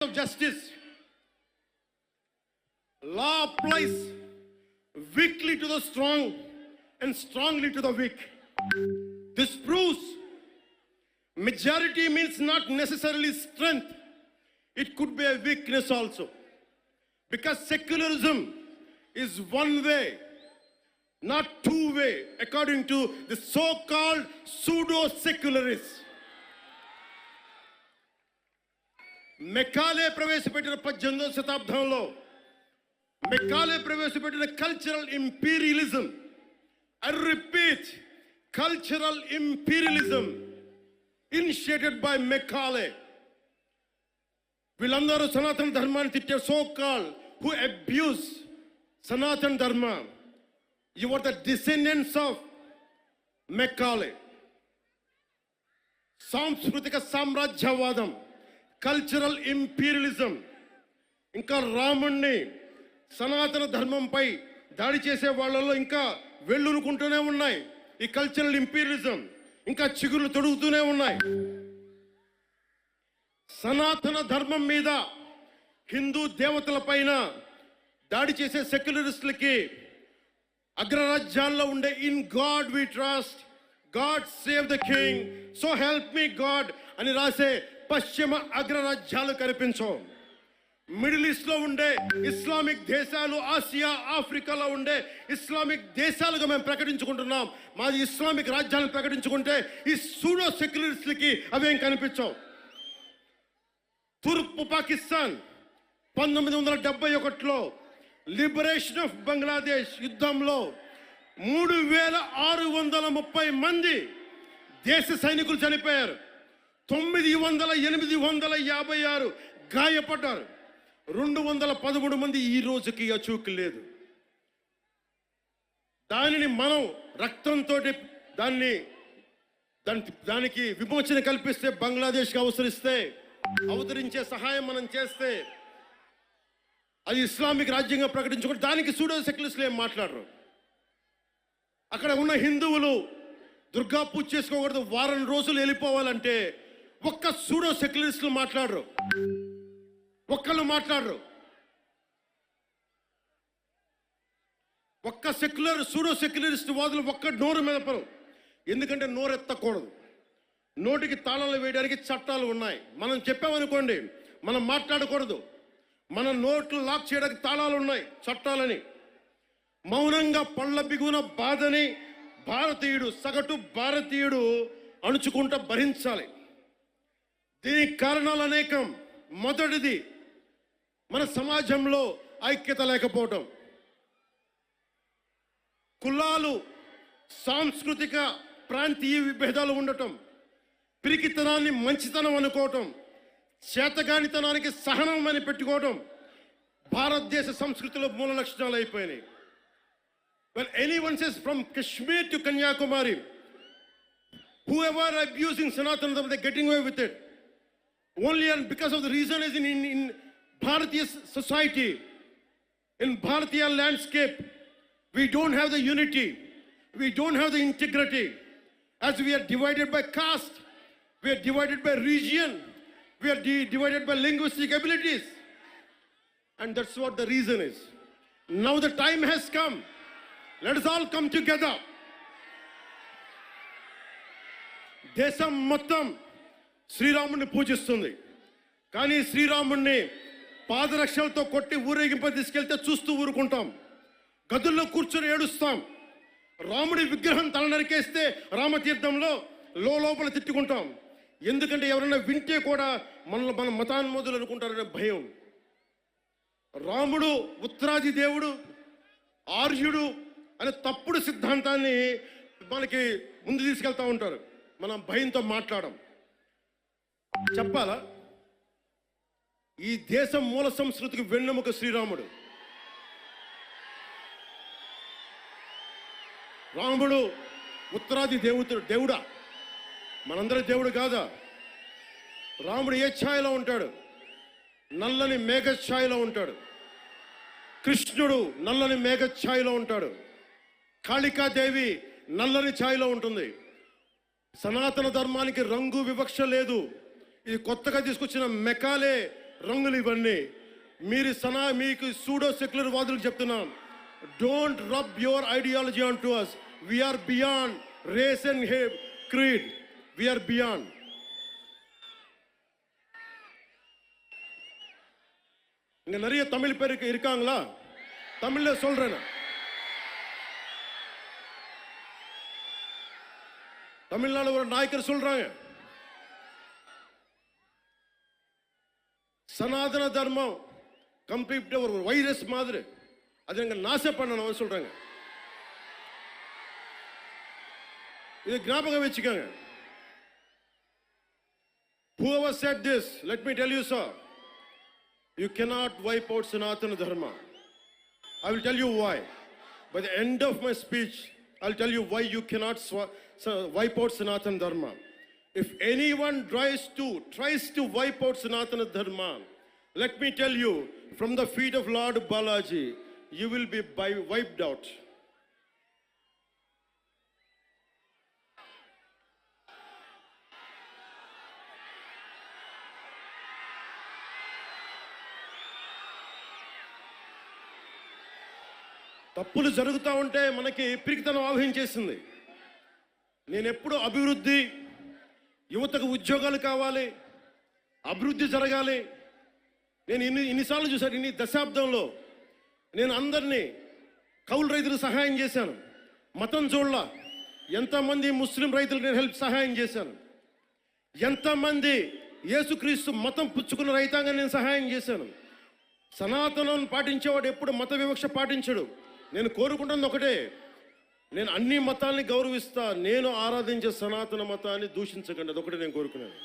of justice. Law applies weakly to the strong and strongly to the weak. This proves majority means not necessarily strength. It could be a weakness also. Because secularism is one way, not two way, according to the so-called pseudo-secularists. Macaulay ప్రవేశపెట్టిన 18వ శతాబ్దంలో Macaulay ప్రవేశపెట్టిన cultural imperialism, I repeat, cultural imperialism initiated by Macaulay. వీళ్ళందరూ సనాతన ధర్మాన్ని తిట్టే so-called who abuse Sanatan Dharma. You are the descendants of Macaulay. సాంస్కృతిక సామ్రాజ్యవాదం, cultural imperialism, ఇంకా రాముణ్ణి సనాతన ధర్మంపై దాడి చేసే వాళ్ళలో ఇంకా వెళ్ళునుకుంటూనే ఉన్నాయి. ఈ కల్చరల్ ఇంపీరియలిజం ఇంకా చిగురులు తొడుగుతూనే ఉన్నాయి. సనాతన ధర్మం మీద, హిందూ దేవతల పైన దాడి చేసే సెక్యులరిస్టులకి అగ్రరాజ్యాల్లో ఉండే in God we trust, God save the king, so help me God అని రాసే పశ్చిమ అగ్రరాజ్యాలు కనిపించవు. మిడిల్ ఈస్ట్ లో ఉండే ఇస్లామిక్ దేశాలు, ఆసియా, ఆఫ్రికాలో ఉండే ఇస్లామిక్ దేశాలుగా మేము ప్రకటించుకుంటున్నాం. మాది ఇస్లామిక్ రాజ్యాలను ప్రకటించుకుంటే ఈ సూడో సెక్యులరిస్టులకి అవేం కనిపించవు. తూర్పు పాకిస్తాన్ 1971లో లిబరేషన్ ఆఫ్ బంగ్లాదేశ్ యుద్ధంలో 3630 మంది దేశ సైనికులు చనిపోయారు. 856 గాయపడ్డారు. 213 మంది ఈ రోజుకి అచూకు లేదు. దానిని మనం రక్తంతో దానికి విమోచన కల్పిస్తే, బంగ్లాదేశ్కి అవతరించే సహాయం మనం చేస్తే, అది ఇస్లామిక్ రాజ్యంగా ప్రకటించుకుంటే దానికి సూడో సెక్యులరిస్టులు ఏం మాట్లాడరు. అక్కడ ఉన్న హిందువులు దుర్గా పూజ చేసుకోకూడదు, వారం రోజులు వెళ్ళిపోవాలంటే ఒక్క సూడో సెక్యులరిస్టులు మాట్లాడరు, ఒక్కళ్ళు మాట్లాడరు. ఒక్క సూడో సెక్యులరిస్ట్ వాదులు ఒక్క నోరు మెదపరు. ఎందుకంటే నోరెత్తకూడదు, నోటికి తాళాలు వేయడానికి చట్టాలు ఉన్నాయి. మనం చెప్పామనుకోండి, మనం మాట్లాడకూడదు, మన నోట్లు లాక్ చేయడానికి తాళాలు ఉన్నాయి, చట్టాలని. మౌనంగా పళ్ళ బిగున బాధని సగటు భారతీయుడు అణుచుకుంటూ భరించాలి. దీనికి కారణాలు అనేకం. మొదటిది, మన సమాజంలో ఐక్యత లేకపోవటం, కులాలు, సాంస్కృతిక ప్రాంతీయ విభేదాలు ఉండటం, పిరికితనాన్ని మంచితనం అనుకోవటం, చేతగానితనానికి సహనం అని పెట్టుకోవటం భారతదేశ సంస్కృతిలో మూల లక్షణాలు అయిపోయినాయి. When anyone says from Kashmir to Kanyakumari, whoever are abusing Sanatana Dharma, they're getting away with it. Only and because of the reason is in Bharatiya society, in Bharatiya landscape, we don't have the unity, we don't have the integrity. As we are divided by caste, we are divided by region, we are divided by linguistic abilities. And that's what the reason is. Now the time has come. Let us all come together. దేశం మొత్తం శ్రీరాముడిని పూజిస్తుంది. కానీ శ్రీరాముడిని పాదరక్షలతో కొట్టి ఊరేగింప తీసుకెళ్తే చూస్తూ ఊరుకుంటాం, గదుల్లో కూర్చొని ఏడుస్తాం. రాముడి విగ్రహం తల నరికేస్తే రామతీర్థంలో లోపల తిట్టుకుంటాం. ఎందుకంటే ఎవరైనా వింటే కూడా మన మతాన్మోదులు అనుకుంటారనే భయం. రాముడు ఉత్తరాది దేవుడు, ఆర్యుడు అనే తప్పుడు సిద్ధాంతాన్ని మనకి ముందు తీసుకెళ్తా ఉంటారు. మనం భయంతో మాట్లాడం. చెప్పాలా, ఈ దేశం మూల సంస్కృతికి వెన్నెముక శ్రీరాముడు. రాముడు ఉత్తరాది దేవుడా? మనందరి దేవుడు కాదా? రాముడు ఏ ఛాయలో ఉంటాడు? నల్లని మేఘ ఛాయలో ఉంటాడు. కృష్ణుడు నల్లని మేఘ ఛాయలో ఉంటాడు. కాళికాదేవి నల్లని ఛాయలో ఉంటుంది. సనాతన ధర్మానికి రంగు వివక్ష లేదు. ఇది కొత్తగా తీసుకొచ్చిన మెకాలే రంగులు ఇవన్నీ. మీకు సూడో సెక్యులర్ వాదులకు చెప్తున్నాం, don't rub your ideology on to us. We're beyond race and creed. We're beyond. இங்க நிறைய தமிழ் பேர் இருக்காங்களா? தமிழ்ல சொல்றேன். தமிழ்நாடு ஒரு நாயக்கர் சொல்றாங்க, சனாதன தர்மம் கம்ப்ளீட் ஒரு வைரஸ் மாதிரி, அதை எங்க நாச பண்ணணும் சொல்றாங்க. இது ஞாபகம் வச்சுக்கோங்க. Whoever said this, let me tell you, sir, you cannot wipe out Sanatana Dharma. I will tell you why. By the end of my speech, I'll tell you why you cannot wipe out Sanatana Dharma. If anyone tries to wipe out Sanatana Dharma, let me tell you, from the feet of Lord Balaji, you will be wiped out. తప్పులు జరుగుతూ ఉంటే మనకి పిరికితనం ఆవహించేసింది. నేను ఎప్పుడు అభివృద్ధి, యువతకు ఉద్యోగాలు కావాలి, అభివృద్ధి జరగాలి. నేను ఇన్నిసార్లు చూశాను. ఇన్ని దశాబ్దంలో నేను అందరినీ కౌలు రైతులకు సహాయం చేశాను. మతం చూడలా. ఎంతమంది ముస్లిం రైతులకు నేను సహాయం చేశాను. ఎంతమంది యేసుక్రీస్తు మతం పుచ్చుకున్న రైతాంగాన్ని నేను సహాయం చేశాను. సనాతనం పాటించేవాడు ఎప్పుడు మత వివక్ష పాటించడు. నేను కోరుకుంటున్నది ఒకటే, నేను అన్ని మతాల్ని గౌరవిస్తా, నేను ఆరాధించే సనాతన మతాన్ని దూషించకండి. అదొకటి నేను కోరుకున్నాను.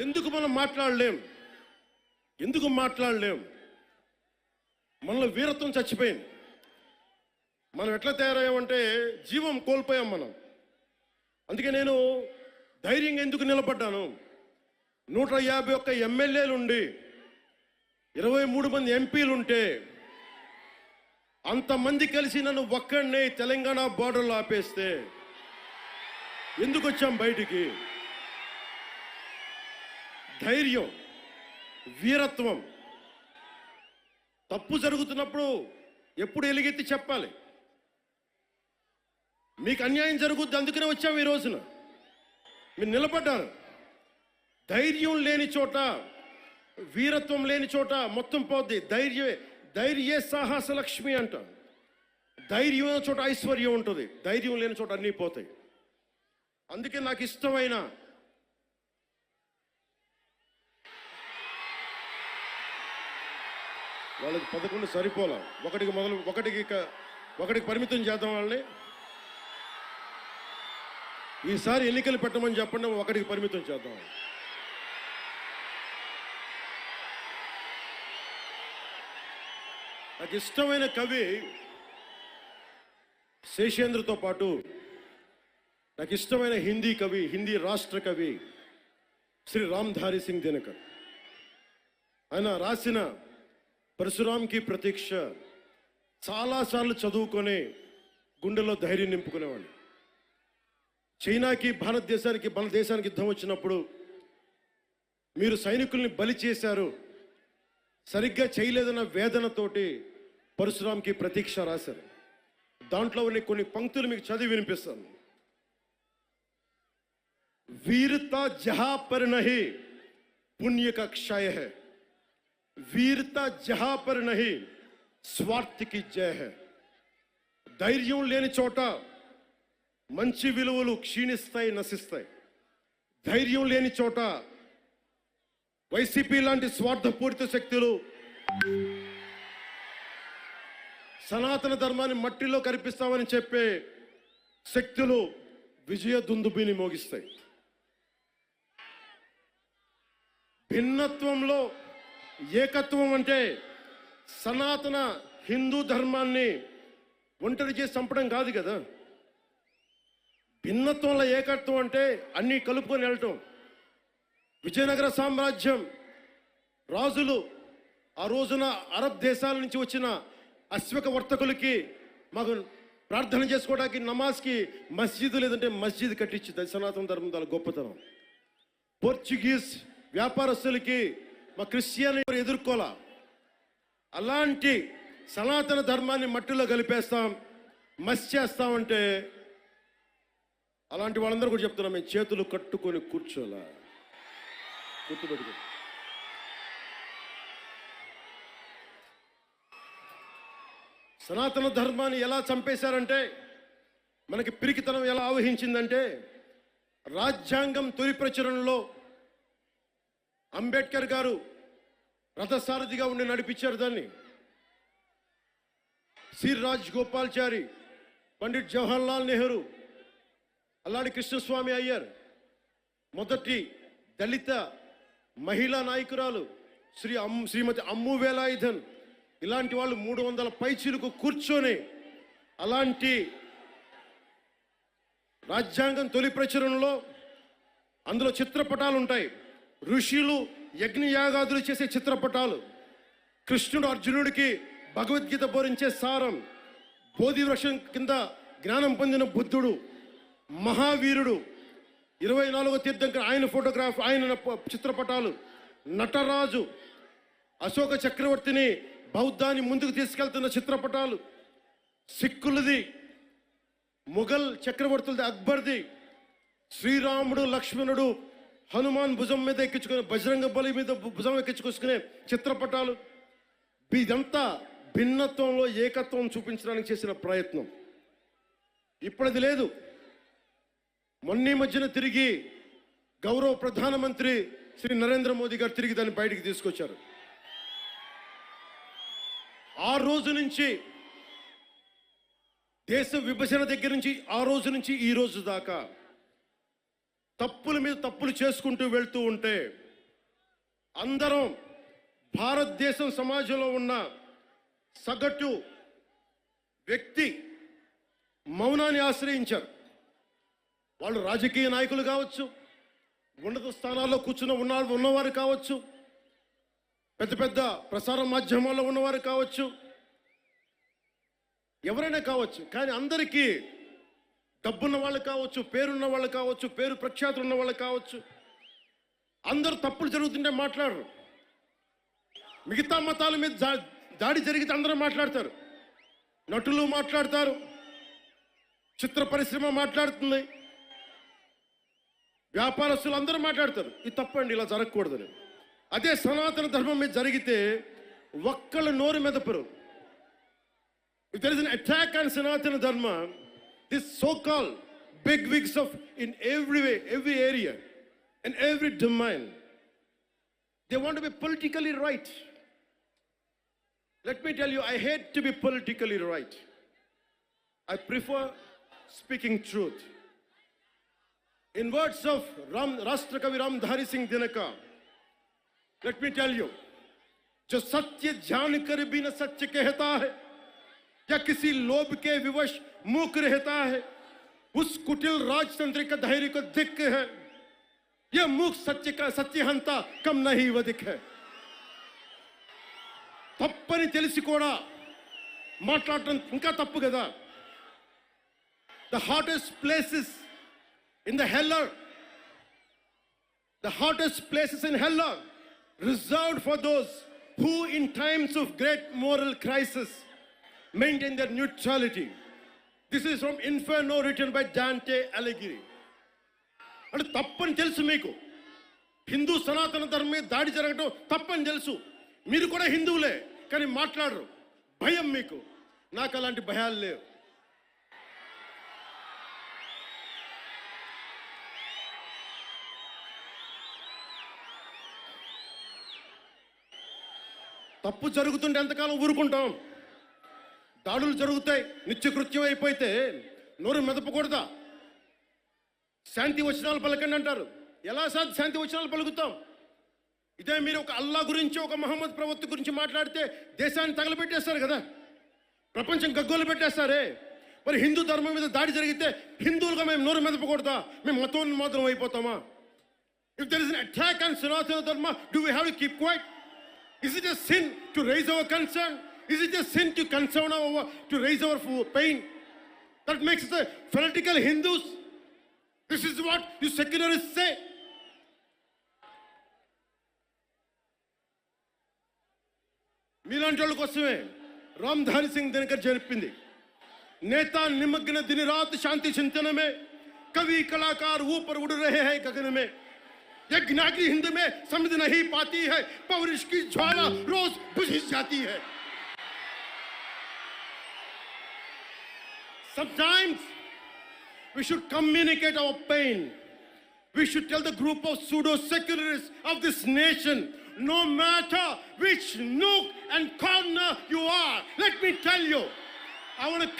ఎందుకు మనం మాట్లాడలేం? మనలో వీరత్వం చచ్చిపోయింది. మనం ఎట్లా తయారయ్యామంటే జీవం కోల్పోయాం మనం. అందుకే నేను ధైర్యంగా ఎందుకు నిలబడ్డాను. 151 ఎమ్మెల్యేలుండి 23 మంది ఎంపీలుంటే అంతమంది కలిసి నన్ను ఒక్కడినే తెలంగాణ బార్డర్లో ఆపేస్తే ఎందుకు వచ్చాం బయటికి? ధైర్యం, వీరత్వం. తప్పు జరుగుతున్నప్పుడు ఎప్పుడు ఎలుగెత్తి చెప్పాలి. మీకు అన్యాయం జరుగుద్ది, అందుకనే వచ్చాం ఈ రోజున. మీరు నిలబడ్డారు. ధైర్యం లేని చోట, వీరత్వం లేని చోట మొత్తం పోద్ది. ధైర్యే సాహస లక్ష్మి అంట. ధైర్యం ఉన్న చోట ఐశ్వర్యం ఉంటుంది, ధైర్యం లేని చోట అన్నీ పోతాయి. అందుకే నాకు ఇష్టమైన వాళ్ళకి 11 సరిపోలా. ఒకటికి పరిమితం చేద్దాం వాళ్ళని. ఈసారి ఎన్నికలు పెట్టమని చెప్పండి, ఒకటికి పరిమితం చేద్దాం. నాకు ఇష్టమైన కవి శేషేంద్రతో పాటు నాకు ఇష్టమైన హిందీ కవి, హిందీ రాష్ట్ర కవి శ్రీ రామ్ధారి సింగ్ దినకర్. ఆయన రాసిన పరశురాంకి ప్రతీక్ష చాలాసార్లు చదువుకొని గుండెలో ధైర్యం నింపుకునేవాడిని. చైనాకి మన దేశానికి యుద్ధం వచ్చినప్పుడు మీరు సైనికుల్ని బలి చేశారు, సరిగ్గా చేయలేదన్న వేదనతోటి పరశురాంకి ప్రతీక్ష రాశారు. దాంట్లో కొన్ని పంక్తులు మీకు చదివి వినిపిస్తాను. वीरता जहां पर नहीं पुण्य का क्षय है, वीरता जहां पर नहीं स्वार्थ की जय है. ధైర్యం లేని చోట మంచి విలువలు క్షీణిస్తాయి, నశిస్తాయి. ధైర్యం లేని చోట వైసీపీ లాంటి స్వార్థపూరిత శక్తులు సనాతన ధర్మాన్ని మట్టిలో కరిపిస్తామని చెప్పే శక్తులు విజయ దుందుబిని మోగిస్తాయి. భిన్నత్వంలో ఏకత్వం అంటే సనాతన హిందూ ధర్మాన్ని ఒంటరి చేసి చంపడం కాదు కదా. భిన్నత్వంలో ఏకత్వం అంటే అన్నీ కలుపుకొని వెళ్ళటం. విజయనగర సామ్రాజ్యం రాజులు ఆ రోజున అరబ్ దేశాల నుంచి వచ్చిన అశ్వక వర్తకులకి మాకు ప్రార్థన చేసుకోవడానికి నమాజ్కి మస్జిద్ లేదంటే మస్జిద్ కట్టించింది. అది సనాతన ధర్మం దాని గొప్పతనం. పోర్చుగీస్ వ్యాపారస్తులకి మా క్రిస్టియానిటీ ఎదుర్కోలా. అలాంటి సనాతన ధర్మాన్ని మట్టిలో కలిపేస్తాం, మసి చేస్తామంటే అలాంటి వాళ్ళందరూ కూడా చెప్తున్నాం, మేము చేతులు కట్టుకొని కూర్చోలా. గుర్తుపెట్టుకో. సనాతన ధర్మాన్ని ఎలా చంపేశారంటే, మనకి పిరికితనం ఎలా ఆవహించిందంటే, రాజ్యాంగం తొలి ప్రచురణలో అంబేద్కర్ గారు రథసారథిగా ఉండి నడిపించారు దాన్ని. సి రాజగోపాల్చారి, పండిట్ జవహర్లాల్ నెహ్రూ, అల్లాడి కృష్ణస్వామి అయ్యర్, మొదటి దళిత మహిళా నాయకురాలు శ్రీమతి అమ్ము వేలాయుధన్, ఇలాంటి వాళ్ళు 300 పైచీలకు కూర్చొని అలాంటి రాజ్యాంగం తొలి ప్రచురణలో అందులో చిత్రపటాలు ఉంటాయి. ఋషులు యజ్ఞయాగాదులు చేసే చిత్రపటాలు, కృష్ణుడు అర్జునుడికి భగవద్గీత బోధించే సారం, బోధి వృక్షం కింద జ్ఞానం పొందిన బుద్ధుడు, మహావీరుడు, 24వ తీర్థంకర్ ఆయన ఫోటోగ్రాఫ్, ఆయన చిత్రపటాలు, నటరాజు, అశోక చక్రవర్తిని బౌద్ధాన్ని ముందుకు తీసుకెళ్తున్న చిత్రపటాలు, సిక్కులది, మొఘల్ చక్రవర్తులది, అక్బర్ది, శ్రీరాముడు లక్ష్మణుడు హనుమాన్ భుజం మీద ఎక్కించుకునే, బజరంగ బలి మీద భుజం ఎక్కించుకొసుకునే చిత్రపటాలు. ఇదంతా భిన్నత్వంలో ఏకత్వం చూపించడానికి చేసిన ప్రయత్నం. ఇప్పుడది లేదు. మొన్న మధ్యన తిరిగి గౌరవ ప్రధానమంత్రి శ్రీ నరేంద్ర మోదీ గారు తిరిగి దాన్ని బయటికి తీసుకొచ్చారు. ఆ రోజు నుంచి, దేశ విభజన దగ్గర నుంచి ఆ రోజు నుంచి ఈ రోజు దాకా తప్పుల మీద తప్పులు చేసుకుంటూ వెళ్తూ ఉంటే, అందరం భారతదేశం సమాజంలో ఉన్న సగటు వ్యక్తి మౌనాన్ని ఆశ్రయించారు. వాళ్ళు రాజకీయ నాయకులు కావచ్చు, ఉన్నత స్థానాల్లో కూర్చున్న ఉన్నవారు కావచ్చు, పెద్ద పెద్ద ప్రసార మాధ్యమాల్లో ఉన్నవారు కావచ్చు, ఎవరైనా కావచ్చు. కానీ అందరికీ డబ్బున్న వాళ్ళు కావచ్చు, పేరున్న వాళ్ళు కావచ్చు, పేరు ప్రఖ్యాతులు ఉన్న వాళ్ళు కావచ్చు, అందరూ తప్పులు జరుగుతుంటే మాట్లాడరు. మిగతా మతాల మీద దాడి జరిగితే అందరూ మాట్లాడతారు. నటులు మాట్లాడతారు, చిత్ర పరిశ్రమ మాట్లాడుతుంది, వ్యాపారస్తులు అందరూ మాట్లాడతారు. ఇది తప్పండి, ఇలా జరగకూడదని. అదే సనాతన ధర్మం మీద జరిగితే ఒక్కళ్ళ నోరు మెదపరు. If there is an attack on Sanatana Dharma, this so-called big wigs of in every way, every area, and every domain, they want to be politically right. Let me tell you, I hate to be politically right. I prefer speaking truth. In words of Rashtrakavi Ramdhari Singh Dinaka, let me tell you, जो सत्य जान कर भी न सत्य कहता है या किसी लोभ के विवश मूक रहता है, उस कुटिल राजतंत्र का धैर्य को धिक्क है. यह मूक सत्य का सत्यहंता कम नहीं वधिक है. తప్పని తెలిసి కూడా మాట్లాడటం ఇంకా తప్పు కదా. The hottest places in the hell are, the hottest places in hell are reserved for those who in times of great moral crisis maintain their neutrality. This is from Inferno written by Dante Alighieri. అంటే తప్పని తెలుసు మీకు, హిందూ సనాతన ధర్మం మీద దాడి జరగడం తప్పని తెలుసు, మీరు కూడా హిందువులే కానీ మాట్లాడరు. భయం మీకు. నాకు అలాంటి భయాలు లేవు. తప్పు జరుగుతుంటే ఎంతకాలం ఊరుకుంటాం? దాడులు జరుగుతాయి, నిత్యకృత్యం అయిపోతే నోరు మెదపకూడదా? శాంతి వచనాలు పలకండి అంటారు. ఎలా శాంతి వచనాలు పలుకుతాం? ఇదే మీరు ఒక అల్లా గురించి, ఒక మహమ్మద్ ప్రవక్త గురించి మాట్లాడితే దేశాన్ని తగలబెట్టేస్తారు కదా, ప్రపంచం గగ్గోలు పెట్టేస్తారే. మరి హిందూ ధర్మం మీద దాడి జరిగితే హిందువులుగా మేము నోరు మెదపకూడదా? మేము మతోన్మాదం అయిపోతామా? If there is an attack on Sanatana Dharma, do we have to keep quiet? Is it a sin to raise our concern? Is it a sin to concern to raise our pain? That makes us fanatical Hindus. This is what you secularists say. మీలాంటి వాళ్ళ కోసమే రామ్ధారి సింగ్ దినకర్ చెప్పింది, नेता निमग्न दिन रात शांति चिंतन में, कवि कलाकार ऊपर उड़ रहे हैं गगन में, यज्ञाग्नि हिंद में समझ नहीं पाती है, पौरुष की ज्वाला रोज बुझ जाती है. Sometimes we should communicate our pain. We should tell the group of pseudo-secularists of this nation, no matter which nook and corner you are, let me tell you, I want to